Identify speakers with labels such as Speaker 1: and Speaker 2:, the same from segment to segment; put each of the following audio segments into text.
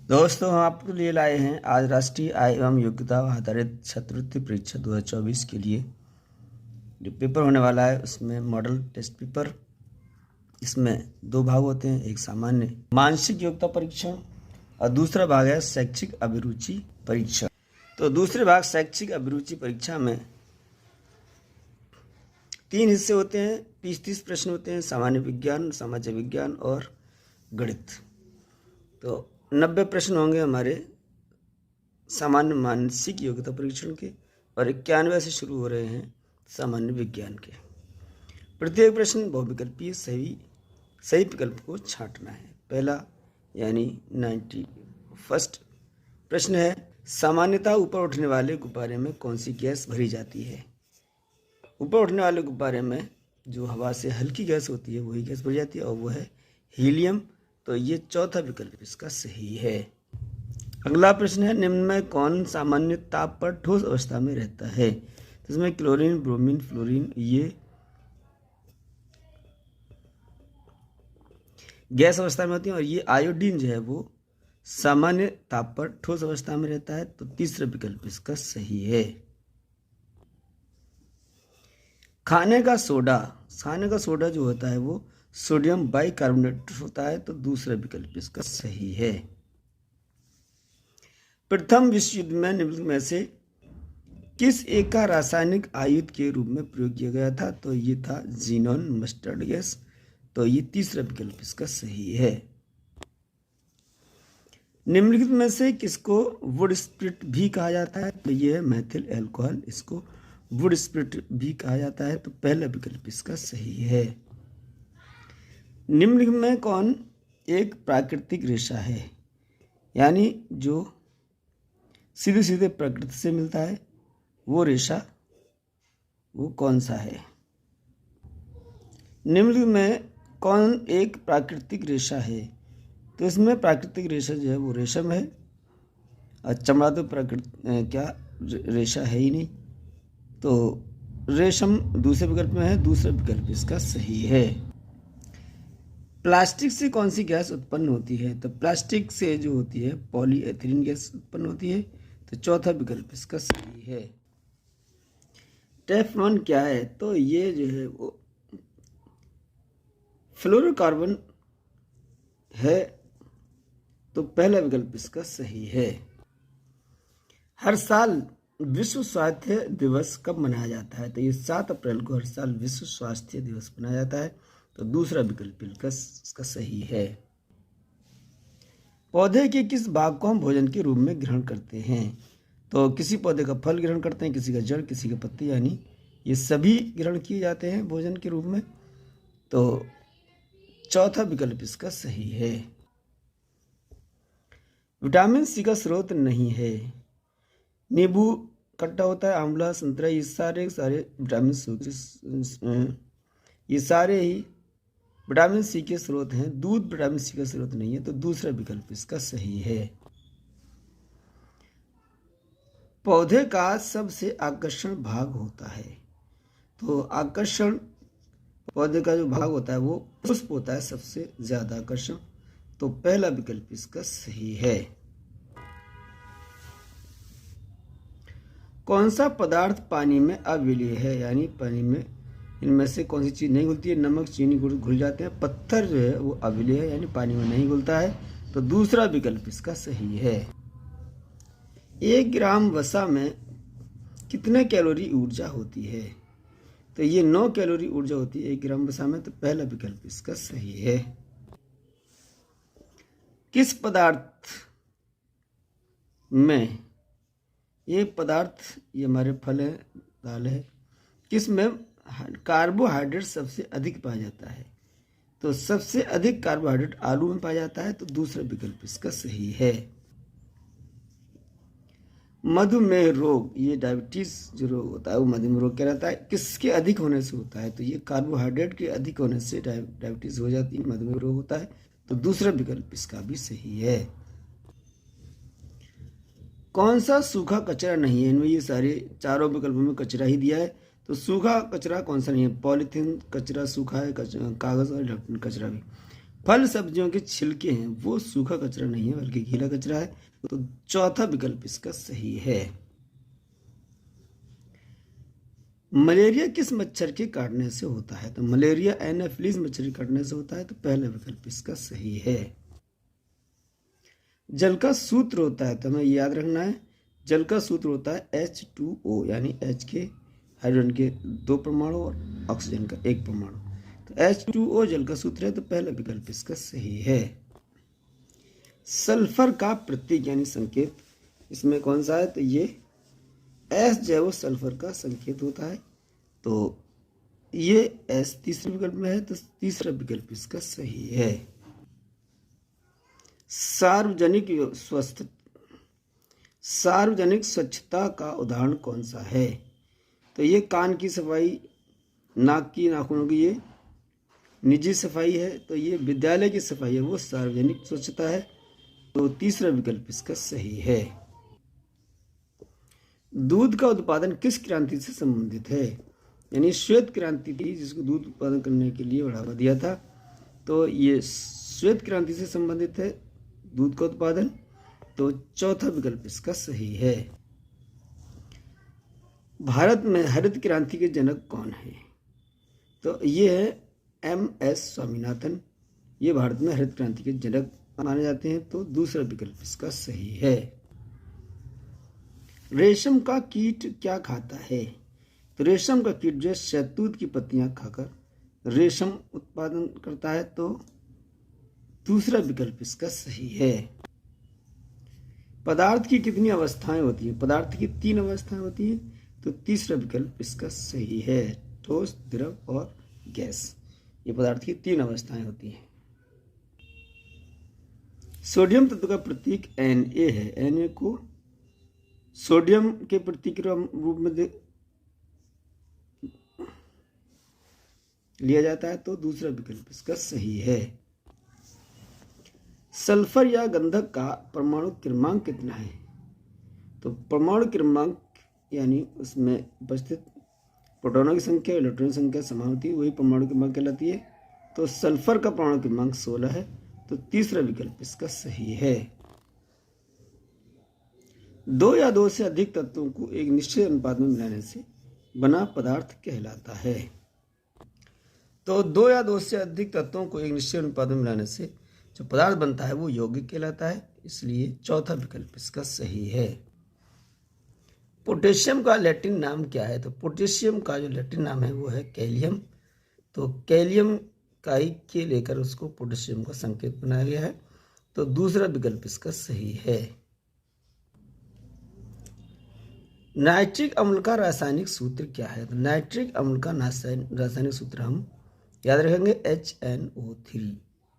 Speaker 1: दोस्तों, हम आपके लिए लाए हैं आज राष्ट्रीय आय एवं योग्यता आधारित छात्रवृत्ति परीक्षा 2024 के लिए जो पेपर होने वाला है उसमें मॉडल टेस्ट पेपर। इसमें दो भाग होते हैं, एक सामान्य मानसिक योग्यता परीक्षण और दूसरा भाग है शैक्षिक अभिरुचि परीक्षा। तो दूसरे भाग शैक्षिक अभिरुचि परीक्षा में 3 हिस्से होते हैं, 30 प्रश्न होते हैं, सामान्य विज्ञान, सामाजिक विज्ञान और गणित। तो 90 प्रश्न होंगे हमारे सामान्य मानसिक योग्यता परीक्षण के और 91 से शुरू हो रहे हैं सामान्य विज्ञान के। प्रत्येक प्रश्न बहुविकल्पीय सही विकल्प को छांटना है। पहला यानी 91 प्रश्न है, सामान्यतः ऊपर उठने वाले गुब्बारे में कौन सी गैस भरी जाती है। ऊपर उठने वाले गुब्बारे में जो हवा से हल्की गैस होती है वही गैस भरी जाती है और वो है हीलियम। तो ये चौथा विकल्प इसका सही है। अगला प्रश्न है, निम्न में कौन सामान्य ताप पर ठोस अवस्था में रहता है। तो इसमें क्लोरीन, ब्रोमीन, फ्लोरीन ये गैस अवस्था में होती है और ये आयोडीन जो है वो सामान्य ताप पर ठोस अवस्था में रहता है। तो तीसरा विकल्प इसका सही है। खाने का सोडा जो होता है वो सोडियम बाइकार्बोनेट होता है। तो दूसरा विकल्प इसका सही है। प्रथम विश्व युद्ध में निम्नलिखित में से किस एक का रासायनिक आयुध के रूप में प्रयोग किया गया था। तो ये था जीनॉन मस्टर्ड गैस। तो ये तीसरा विकल्प इसका सही है। निम्नलिखित में से किसको वुड स्प्रिट भी कहा जाता है। तो ये है मैथिल एल्कोहल, इसको वुड स्प्रिट भी कहा जाता है। तो पहला विकल्प इसका सही है। निम्नलिखित में कौन एक प्राकृतिक रेशा है, यानी जो सीधे सीधे प्रकृति से मिलता है वो रेशा वो कौन सा है। निम्नलिखित में कौन एक प्राकृतिक रेशा है। तो इसमें प्राकृतिक रेशा जो है वो रेशम है और चमड़ा तो रेशा है ही नहीं। तो रेशम दूसरे विकल्प में है। दूसरा विकल्प इसका सही है। प्लास्टिक से कौन सी गैस उत्पन्न होती है। तो प्लास्टिक से जो होती है पॉलीएथिलीन गैस उत्पन्न होती है। तो चौथा विकल्प इसका सही है। टेफ्लॉन क्या है। तो ये जो है वो फ्लोरोकार्बन है। तो पहला विकल्प इसका सही है। हर साल विश्व स्वास्थ्य दिवस कब मनाया जाता है। तो ये 7 अप्रैल को हर साल विश्व स्वास्थ्य दिवस मनाया जाता है। तो दूसरा विकल्प इसका सही है। पौधे के किस भाग को हम भोजन के रूप में ग्रहण करते हैं। तो किसी पौधे का फल ग्रहण करते हैं, किसी का जड़, किसी के पत्ते, यानी ये सभी ग्रहण किए जाते हैं भोजन के रूप में। तो चौथा विकल्प इसका सही है। विटामिन सी का स्रोत नहीं है। नींबू खट्टा होता है, आंवला, संतरा, ये सारे विटामिन ये सारे ही विटामिन सी के स्रोत हैं। दूध विटामिन सी का स्रोत नहीं है। तो दूसरा विकल्प इसका सही है। पौधे का सबसे आकर्षण भाग होता है। तो आकर्षण पौधे का जो भाग होता है वो पुष्प होता है सबसे ज्यादा आकर्षण। तो पहला विकल्प इसका सही है। कौन सा पदार्थ पानी में अविलीय है, यानी पानी में इनमें से कौन सी चीज नहीं घुलती है। नमक, चीनी, गुड़ घुल जाते हैं। पत्थर जो है वो अविलीय है, यानी पानी में नहीं घुलता है। तो दूसरा विकल्प इसका सही है। 1 ग्राम वसा में कितने कैलोरी ऊर्जा होती है। तो ये 9 कैलोरी ऊर्जा होती है 1 ग्राम वसा में। तो पहला विकल्प इसका सही है। किस पदार्थ में ये हमारे फल है, दाल है, किस में कार्बोहाइड्रेट सबसे अधिक पाया जाता है। तो सबसे अधिक कार्बोहाइड्रेट आलू में पाया जाता है। तो दूसरा विकल्प इसका सही है। मधुमेह रोग, ये डायबिटीज जो रोग होता है वो मधुमेह रोग कहलाता है। किसके अधिक होने से होता है। तो ये कार्बोहाइड्रेट के अधिक होने से डायबिटीज हो जाती है, मधुमेह रोग होता है। तो दूसरा विकल्प इसका भी सही है। कौन सा सूखा कचरा नहीं है। इनमें ये सारे चारों विकल्पों में कचरा ही दिया है। तो सूखा कचरा कौन सा नहीं है। पॉलीथीन कचरा सूखा है, कागज और इलेक्ट्रॉनिक कचरा भी। फल सब्जियों के छिलके हैं वो सूखा कचरा नहीं है बल्कि गीला कचरा है। तो चौथा विकल्प इसका सही है। मलेरिया किस मच्छर के काटने से होता है? तो मलेरिया एनाफिलीज मच्छर के काटने से होता है। तो पहला विकल्प इसका सही है। जल का सूत्र होता है, तो हमें याद रखना है, जल का सूत्र होता है H2O, यानी H के हाइड्रोजन के 2 परमाणु और ऑक्सीजन का 1 परमाणु। तो H2O जल का सूत्र है। तो पहला विकल्प इसका सही है। सल्फर का प्रतीक यानी संकेत इसमें कौन सा है? तो ये S जैव सल्फर का संकेत होता है। तो ये S तीसरे विकल्प में है। तो तीसरा विकल्प इसका सही है। सार्वजनिक स्वच्छता का उदाहरण कौन सा है? तो ये कान की सफाई, नाक की, नाखूनों की ये निजी सफाई है। तो ये विद्यालय की सफाई है, वो सार्वजनिक स्वच्छता है। तो तीसरा विकल्प इसका सही है। दूध का उत्पादन किस क्रांति से संबंधित है? यानी श्वेत क्रांति थी जिसको दूध उत्पादन करने के लिए बढ़ावा दिया था। तो ये श्वेत क्रांति से संबंधित है दूध का उत्पादन। तो चौथा विकल्प इसका सही है। भारत में हरित क्रांति के जनक कौन है? तो ये है MS स्वामीनाथन। ये भारत में हरित क्रांति के जनक माने जाते हैं। तो दूसरा विकल्प इसका सही है। रेशम का कीट क्या खाता है? तो रेशम का कीट जो है शहतूत की पत्तियां खाकर रेशम उत्पादन करता है। तो दूसरा विकल्प इसका सही है। पदार्थ की कितनी अवस्थाएं होती हैं? पदार्थ की 3 अवस्थाएं होती हैं। तो तीसरा विकल्प इसका सही है। ठोस, द्रव और गैस, ये पदार्थ की 3 अवस्थाएं होती हैं। सोडियम तत्व का प्रतीक Na है। Na को सोडियम के प्रतीक के रूप में लिया जाता है। तो दूसरा विकल्प इसका सही है। सल्फर या गंधक का परमाणु क्रमांक कितना है? तो परमाणु क्रमांक यानी उसमें उपस्थित प्रोटॉनों की संख्या, इलेक्ट्रॉन की संख्या समान होती है, वही परमाणु क्रमांक कहलाती है। तो सल्फर का परमाणु क्रमांक 16 है। तो तीसरा विकल्प इसका सही है। 2 या 2 से अधिक तत्वों को एक निश्चित अनुपात में मिलाने से बना पदार्थ कहलाता है। तो 2 या 2 से अधिक तत्वों को एक निश्चित अनुपात में मिलाने से जो पदार्थ बनता है वो यौगिक कहलाता है। इसलिए चौथा विकल्प इसका सही है। पोटेशियम का लैटिन नाम क्या है? तो पोटेशियम का जो लैटिन नाम है वो है कैलियम। तो कैलियम का ही के लेकर उसको पोटेशियम का संकेत बनाया गया है। तो दूसरा विकल्प इसका सही है। नाइट्रिक अम्ल का रासायनिक सूत्र क्या है? तो नाइट्रिक अम्ल का रासायनिक सूत्र हम याद रखेंगे HNO3।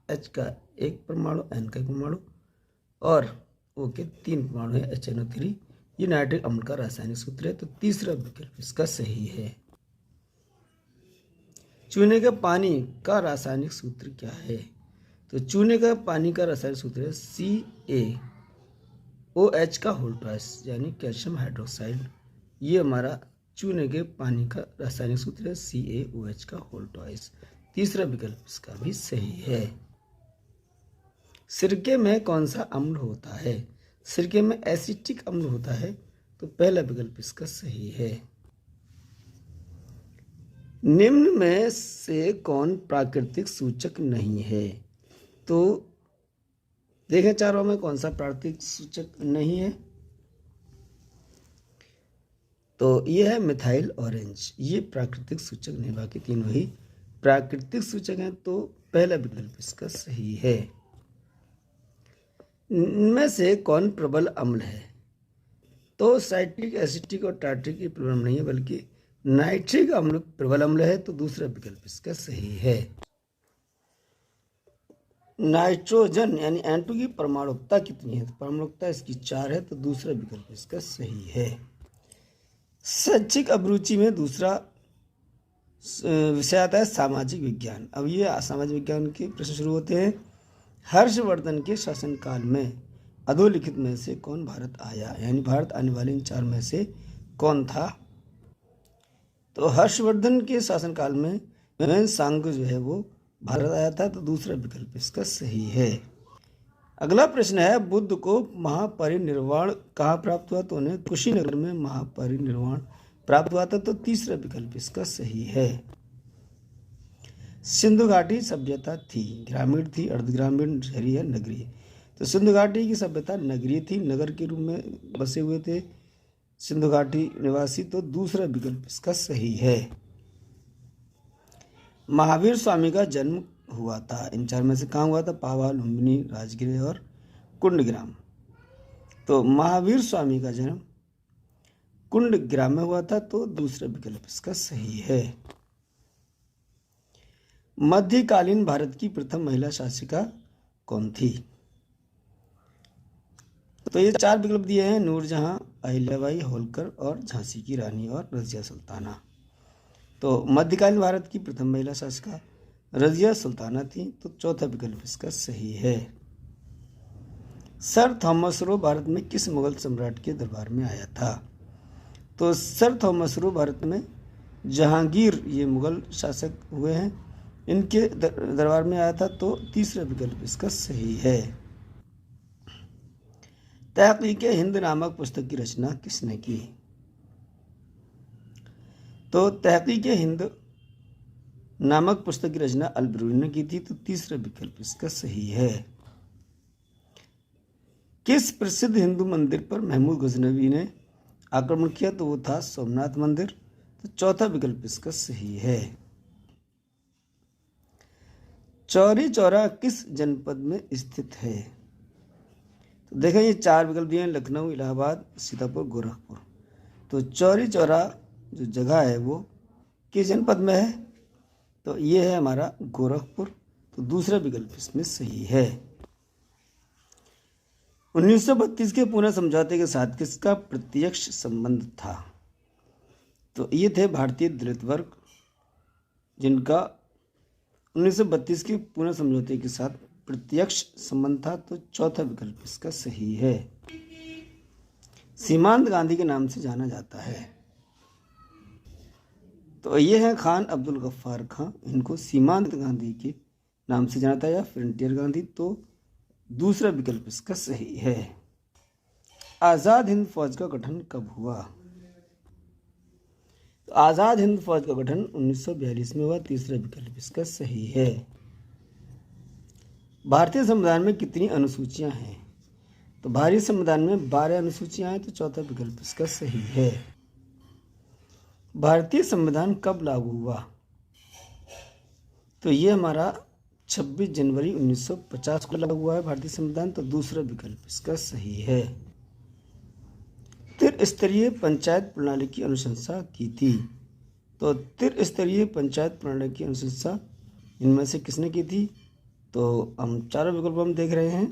Speaker 1: H का 1 परमाणु, N का 1 परमाणु और O के 3 परमाणु है HNO3। ये नाइट्रिक अम्ल का रासायनिक सूत्र है। तो तीसरा विकल्प इसका सही है। चूने के पानी का रासायनिक सूत्र क्या है? तो चूने का पानी का रासायनिक सूत्र है CaOH का होल ट्वाइस, यानी कैल्शियम हाइड्रोक्साइड। ये हमारा चूने के पानी का रासायनिक सूत्र है CaOH का होल ट्वाइस। तीसरा विकल्प इसका भी सही है। सिरके में कौन सा अम्ल होता है? सिरके में एसिटिक अम्ल होता है। तो पहला विकल्प इसका सही है। निम्न में से कौन प्राकृतिक सूचक नहीं है? तो देखें चारों में कौन सा प्राकृतिक सूचक नहीं है? तो ये है मिथाइल ऑरेंज। ये प्राकृतिक सूचक नहीं, बाकी तीनों ही प्राकृतिक सूचक हैं। तो पहला विकल्प इसका सही है। इनमें से कौन प्रबल अम्ल है? तो साइट्रिक, एसिटिक और टार्ट्रिक ये प्रबल अम्ल नहीं है, बल्कि नाइट्रिक अम्ल प्रबल अम्ल है। तो दूसरा विकल्प इसका सही है। नाइट्रोजन यानी N2 की परमाणुकता कितनी है? तो परमाणुकता इसकी 4 है। तो दूसरा विकल्प इसका सही है। शैक्षिक अभिरुचि में दूसरा विषय आता है सामाजिक विज्ञान। अब ये सामाजिक विज्ञान के प्रश्न शुरू होते हैं। हर्षवर्धन के शासनकाल में अधोलिखित में से कौन भारत आया? यानी भारत आने वाले इन 4 में से कौन था? तो हर्षवर्धन के शासनकाल में सांग जो है वो भारत आया था, तो दूसरा विकल्प इसका सही है। अगला प्रश्न है, बुद्ध को महापरिनिर्वाण कहाँ प्राप्त हुआ? तो उन्हें कुशीनगर में महापरिनिर्वाण प्राप्त हुआ था, तो तीसरा विकल्प इसका सही है। सिंधु घाटी सभ्यता थी, ग्रामीण थी, अर्धग्रामीण, शहरी है, नगरीय? तो सिंधु घाटी की सभ्यता नगरीय थी, नगर के रूप में बसे हुए थे सिंधु घाटी निवासी, तो दूसरा विकल्प इसका सही है। महावीर स्वामी का जन्म हुआ था, इन चार में से कहाँ हुआ था? पावा, लुम्बिनी, राजगीर और कुंडग्राम। तो महावीर स्वामी का जन्म कुंडग्राम में हुआ था, तो दूसरा विकल्प इसका सही है। मध्यकालीन भारत की प्रथम महिला शासिका कौन थी? तो ये चार विकल्प दिए हैं, नूरजहां, अहिल्याबाई होलकर और झांसी की रानी और रजिया सुल्ताना। तो मध्यकालीन भारत की प्रथम महिला शासिका रजिया सुल्ताना थी, तो चौथा विकल्प इसका सही है। सर थॉमस रो भारत में किस मुगल सम्राट के दरबार में आया था? तो सर थॉमस रो भारत में जहांगीर, ये मुगल शासक हुए हैं, इनके दरबार में आया था, तो तीसरा विकल्प इसका सही है। तहकीक-ए-हिंद नामक पुस्तक की रचना किसने की? तो तहकीक-ए-हिंद नामक पुस्तक की रचना अल-बिरूनी ने की थी, तो तीसरा विकल्प इसका सही है। किस प्रसिद्ध हिंदू मंदिर पर महमूद गजनवी ने आक्रमण किया? तो वो था सोमनाथ मंदिर, तो चौथा विकल्प इसका सही है। चौरी चौरा किस जनपद में स्थित है? तो देखें, ये चार विकल्प दिए हैं, लखनऊ, इलाहाबाद, सीतापुर, गोरखपुर। तो चौरी चौरा जो जगह है वो किस जनपद में है? तो ये है हमारा गोरखपुर, तो दूसरा विकल्प इसमें सही है। 1932 के पुणे समझौते के साथ किसका प्रत्यक्ष संबंध था? तो ये थे भारतीय दलित वर्ग, जिनका 1932 के पुणे समझौते के साथ प्रत्यक्ष संबंध था, तो चौथा विकल्प इसका सही है। सीमांत गांधी के नाम से जाना जाता है, तो ये है खान अब्दुल गफ्फार खां, इनको सीमांत गांधी के नाम से जाना था या फ्रंटियर गांधी, तो दूसरा विकल्प इसका सही है। आज़ाद हिंद फौज का गठन कब हुआ? तो आज़ाद हिंद फौज का गठन 1942 में हुआ, तीसरा विकल्प इसका सही है। भारतीय संविधान में कितनी अनुसूचियां हैं? तो भारतीय संविधान में 12 अनुसूचियां हैं, तो चौथा विकल्प इसका सही है। भारतीय संविधान कब लागू हुआ? तो ये हमारा 26 जनवरी 1950 को लागू हुआ है भारतीय संविधान, तो दूसरा विकल्प इसका सही है। त्रिस्तरीय पंचायत प्रणाली की अनुशंसा की थी, तो त्रिस्तरीय पंचायत प्रणाली की अनुशंसा इनमें से किसने की थी? तो हम चारों विकल्प हम देख रहे हैं,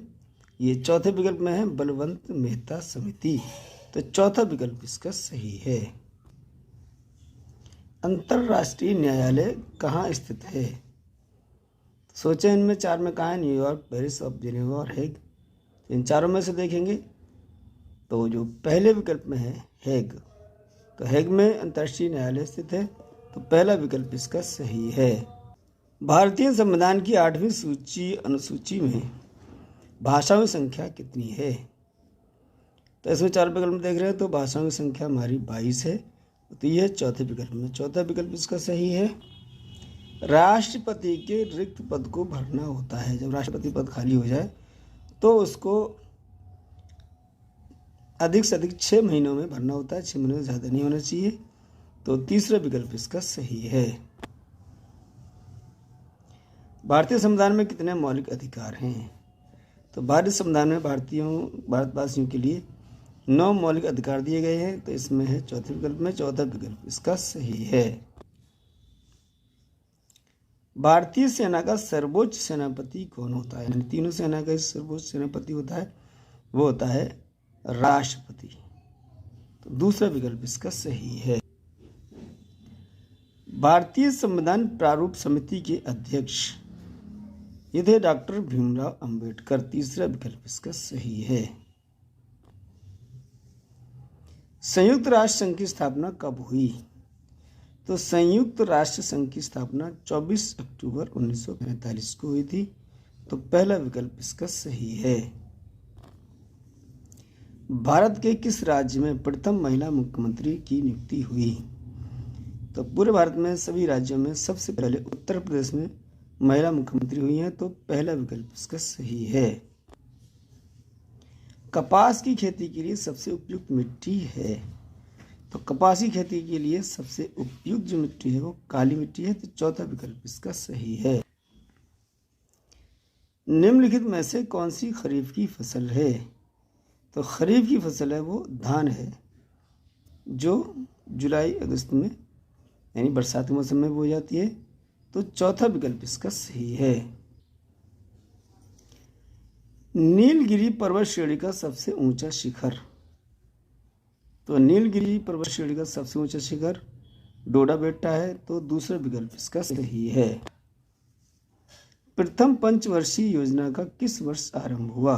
Speaker 1: ये चौथे विकल्प में है बलवंत मेहता समिति, तो चौथा विकल्प इसका सही है। अंतर्राष्ट्रीय न्यायालय कहाँ स्थित है? सोचें, इनमें चार में कहाँ है? न्यूयॉर्क, पेरिस, और जिनेवा और हेग। इन चारों में से देखेंगे तो जो पहले विकल्प में है हेग, तो हेग में अंतर्राष्ट्रीय न्यायालय स्थित है, तो पहला विकल्प इसका सही है। भारतीय संविधान की 8वीं अनुसूची में भाषाओं की संख्या कितनी है? तो इसमें चार विकल्प देख रहे हैं, तो भाषाओं की संख्या हमारी 22 है, तो यह चौथे विकल्प में, चौथा विकल्प इसका सही है। राष्ट्रपति के रिक्त पद को भरना होता है, जब राष्ट्रपति पद खाली हो जाए तो उसको अधिक से अधिक 6 महीनों में भरना होता है, 6 महीनों से ज़्यादा नहीं होना चाहिए, तो तीसरा विकल्प इसका सही है। भारतीय संविधान में कितने मौलिक अधिकार हैं? तो भारतीय संविधान में भारतवासियों के लिए 9 मौलिक अधिकार दिए गए हैं, तो इसमें है चौथे विकल्प में, चौथा विकल्प इसका सही है। भारतीय सेना का सर्वोच्च सेनापति कौन होता है? यानी तीनों सेना का सर्वोच्च सेनापति होता है, वो होता है राष्ट्रपति, तो दूसरा विकल्प इसका सही है। भारतीय संविधान प्रारूप समिति के अध्यक्ष ये थे डॉक्टर भीमराव अंबेडकर, तीसरा विकल्प इसका सही है। संयुक्त राष्ट्र संघ की स्थापना कब हुई? तो संयुक्त राष्ट्र संघ की स्थापना 24 अक्टूबर 1945 को हुई थी। तो पहला विकल्प इसका सही है। भारत के किस राज्य में प्रथम महिला मुख्यमंत्री की नियुक्ति हुई? तो पूरे भारत में सभी राज्यों में सबसे पहले उत्तर प्रदेश में महिला मुख्यमंत्री हुई हैं। तो पहला विकल्प इसका सही है। कपास की खेती के लिए सबसे उपयुक्त मिट्टी है? तो कपास की खेती के लिए सबसे उपयुक्त जो मिट्टी है वो काली मिट्टी है। तो चौथा विकल्प इसका सही है। निम्नलिखित में से कौन सी खरीफ की फसल है? तो खरीफ की फसल है वो धान है, जो जुलाई अगस्त में यानी बरसात के मौसम में बोई जाती है। तो चौथा विकल्प इसका सही है। नीलगिरी पर्वत श्रेणी का सबसे ऊंचा शिखर? तो नीलगिरी पर्वत श्रेणी का सबसे ऊंचा शिखर डोडा बेट्टा है। तो दूसरा विकल्प इसका सही है। प्रथम पंचवर्षीय योजना का किस वर्ष आरंभ हुआ?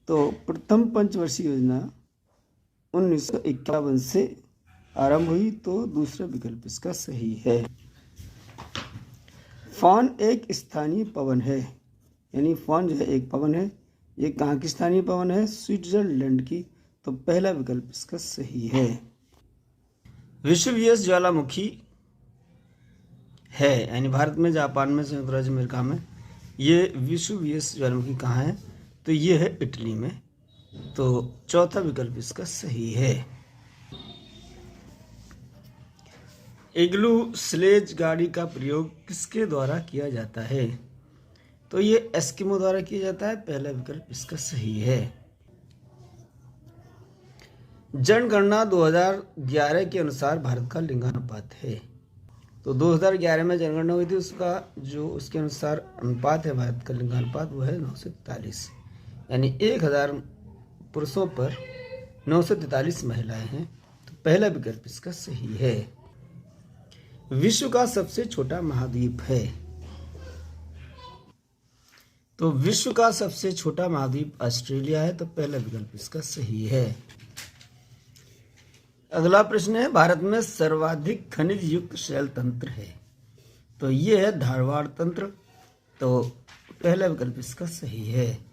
Speaker 1: तो प्रथम पंचवर्षीय योजना 1951 से आरंभ हुई। तो दूसरा विकल्प इसका सही है। फॉन एक स्थानीय पवन है, यानी फॉन जो है एक पवन है। ये कहाँ की स्थानीय पवन है? स्विट्जरलैंड की। तो पहला विकल्प इसका सही है। विषुवियस ज्वालामुखी है, यानी भारत में, जापान में, संयुक्त राज्य अमेरिका में ये विषुवियस ज्वालामुखी कहाँ है? तो ये है इटली में। तो चौथा विकल्प इसका सही है। इग्लू स्लेज गाड़ी का प्रयोग किसके द्वारा किया जाता है? तो ये एस्किमो द्वारा किया जाता है। पहला विकल्प इसका सही है। जनगणना 2011 के अनुसार भारत का लिंगानुपात है। तो 2011 में जनगणना हुई थी, उसका जो उसके अनुसार अनुपात है भारत का लिंगानुपात वो है 943, यानी 1000 पुरुषों पर 943 महिलाएं हैं। तो पहला विकल्प इसका सही है। विश्व का सबसे छोटा महाद्वीप है? तो विश्व का सबसे छोटा महाद्वीप ऑस्ट्रेलिया है। तो पहला विकल्प इसका सही है। अगला प्रश्न है, भारत में सर्वाधिक खनिज युक्त शैल तंत्र है? तो ये है धारवाड़ तंत्र। तो पहला विकल्प इसका सही है।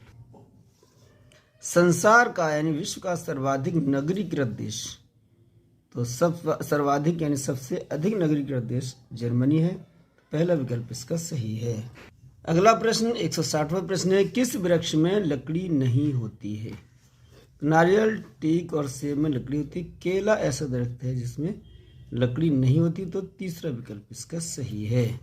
Speaker 1: संसार का यानी विश्व का सर्वाधिक नगरीकृत देश? तो सर्वाधिक यानी सबसे अधिक नगरीकृत देश जर्मनी है। पहला विकल्प इसका सही है। अगला प्रश्न 160वां प्रश्न है, किस वृक्ष में लकड़ी नहीं होती है? नारियल, टीक और सेब में लकड़ी होती है। केला ऐसा दरख्त है जिसमें लकड़ी नहीं होती। तो तीसरा विकल्प इसका सही है।